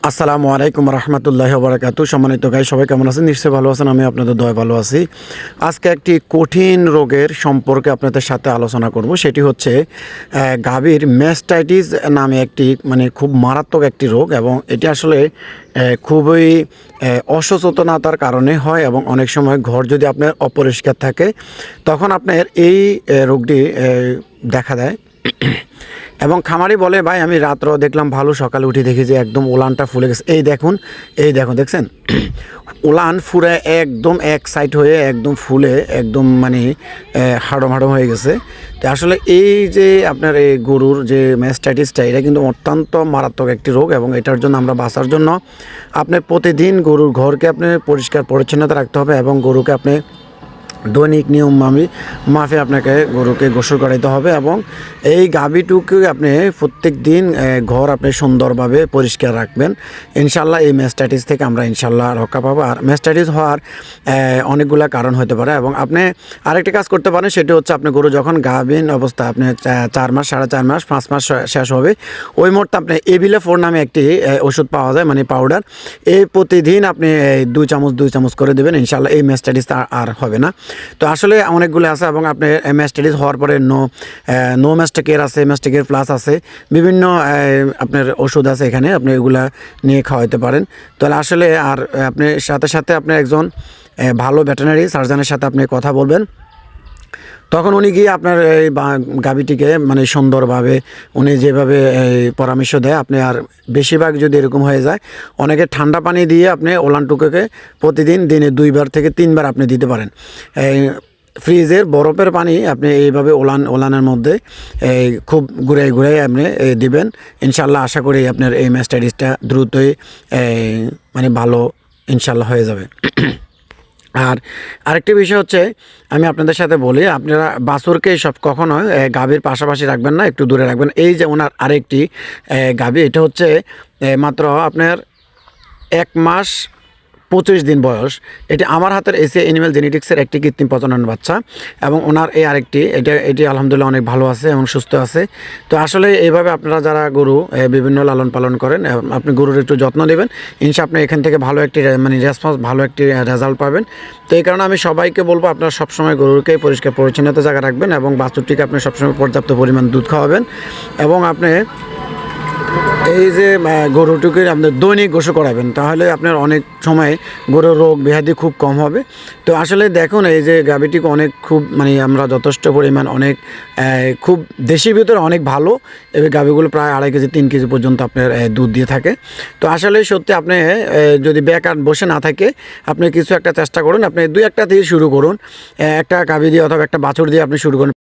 আসসালামু আলাইকুম রহমতুল্লাহি ওয়া বারাকাতুহু। সম্মানিত গাই সবাই কেমন আছেন? নিশ্চয়ই ভালো আছেন। আমি আপনাদের দয়ায় ভালো আছি। আজকে একটি কঠিন রোগের সম্পর্কে আপনাদের সাথে আলোচনা করব। সেটি হচ্ছে গাভীর ম্যাস্টাইটিস নামে একটি খুব মারাত্মক একটি রোগ, এবং এটি আসলে খুবই অসচেতনতার কারণে হয়, এবং অনেক সময় ঘর যদি আপনার অপরিষ্কার থাকে তখন আপনার এই রোগটি দেখা দেয়। এবং খামারি বলে, ভাই আমি রাত্র দেখলাম ভালো, সকালে উঠে দেখি যে একদম উলানটা ফুলে গেছে। এই দেখুন দেখছেন, উলান ফুরে একদম এক সাইড হয়ে একদম ফুলে একদম হাড়ম হাড়ম হয়ে গেছে। তো আসলে এই যে আপনার এই গরুর যে ম্যাস্টাইটিসটা, এটা কিন্তু অত্যন্ত মারাত্মক একটি রোগ, এবং এটার জন্য আমরা বাঁচার জন্য আপনি প্রতিদিন গরুর ঘরকে আপনি পরিষ্কার পরিচ্ছন্নতা রাখতে হবে, এবং গরুকে আপনি দৈনিক নিয়ম মাফে আপনাকে গরুকে গোসল করাইতে হবে, এবং এই গাভীটুকু আপনি প্রত্যেক দিন ঘর আপনি সুন্দরভাবে পরিষ্কার রাখবেন। ইনশাল্লাহ এই ম্যাস্টাইটিস থেকে আমরা ইনশাল্লাহ রক্ষা পাবো। আর ম্যাস্টাইটিস হওয়ার অনেকগুলো কারণ হতে পারে, এবং আপনি আরেকটি কাজ করতে পারেন, সেটি হচ্ছে আপনি গরু যখন গাভীন অবস্থা আপনি 4 মাস, 4.5 মাস, 5 মাস শেষ হবে, ওই মুহূর্তে আপনি এভিলে4 নামে একটি ওষুধ পাওয়া যায়, পাউডার। এই প্রতিদিন আপনি 2 চামচ করে দেবেন, ইনশাল্লাহ এই ম্যাস্টাইটিস আর হবে না। তো আসলে অনেকগুলো আছে, এবং আপনি ম্যাস্টাইটিস হওয়ার পরে নো ম্যাস্টাকের আছে, ম্যাস্টাকের প্লাস আছে, বিভিন্ন আপনার ওষুধ আছে এখানে, আপনি এগুলা নিয়ে খাওয়াইতে পারেন। তাহলে আসলে আর আপনি সাথে আপনি একজন ভালো ভেটেরিনারি সার্জনের সাথে আপনি কথা বলবেন, তখন উনি গিয়ে আপনার এই গাভীটিকে সুন্দরভাবে উনি যেভাবে পরামর্শ দেয়, আপনি আর বেশিরভাগ যদি এরকম হয়ে যায়, অনেকে ঠান্ডা পানি দিয়ে আপনি ওলানটুকুকে প্রতিদিন দিনে 2বার থেকে 3বার আপনি দিতে পারেন। ফ্রিজের বরফের পানি আপনি এইভাবে ওলানের মধ্যে খুব ঘুরাই আপনি দিবেন। ইনশাল্লাহ আশা করি আপনার এই ম্যাস্টাইটিসটা দ্রুতই ভালো ইনশাল্লাহ হয়ে যাবে। আর আরেকটি বিষয় হচ্ছে, আমি আপনাদের সাথে বলি, আপনারা বাছুরকে কখনো গাভীর পাশাপাশি রাখবেন না, একটু দূরে রাখবেন। এই যে ওনার আরেকটি গাভী, এটা হচ্ছে মাত্র আপনার 1 মাস 25 দিন বয়স। এটি আমার হাতের এশিয়া অ্যানিম্যাল জেনেটিক্সের একটি কৃত্রিম প্রজনন বাচ্চা, এবং ওনার এই আরেকটি এটি আলহামদুলিল্লাহ অনেক ভালো আছে এবং সুস্থ আছে। তো আসলে এইভাবে আপনারা যারা গরু বিভিন্ন লালন পালন করেন, আপনি গরুর একটু যত্ন নেবেন, আপনি এখান থেকে ভালো একটি রেসপন্স, ভালো একটি রেজাল্ট পাবেন। তো এই কারণে আমি সবাইকে বলবো, আপনারা সবসময় গরুকে পরিষ্কার পরিচ্ছন্নতা জায়গা রাখবেন, এবং বাছুরটিকে আপনি সবসময় পর্যাপ্ত পরিমাণ দুধ খাওয়াবেন, এবং আপনি এই যে গরুটিকে আপনার দৈনিক গোসল করাবেন, তাহলে আপনার অনেক সময় গরুর রোগ ব্যাধি খুব কম হবে। তো আসলে দেখুন, এই যে গাভীটিকে খুব আমরা যথেষ্ট পরিমাণ খুব দেশির ভিতরে অনেক ভালো, এই গাভীগুলো প্রায় 2.5 কেজি 3 কেজি পর্যন্ত আপনার দুধ দিয়ে থাকে। তো আসলে সত্যি আপনি যদি বেকার বসে না থাকে, আপনি কিছু একটা চেষ্টা করুন, আপনি 2-1টা দিয়ে শুরু করুন, একটা গাভী দিয়ে অথবা একটা বাছুর দিয়ে আপনি শুরু করুন।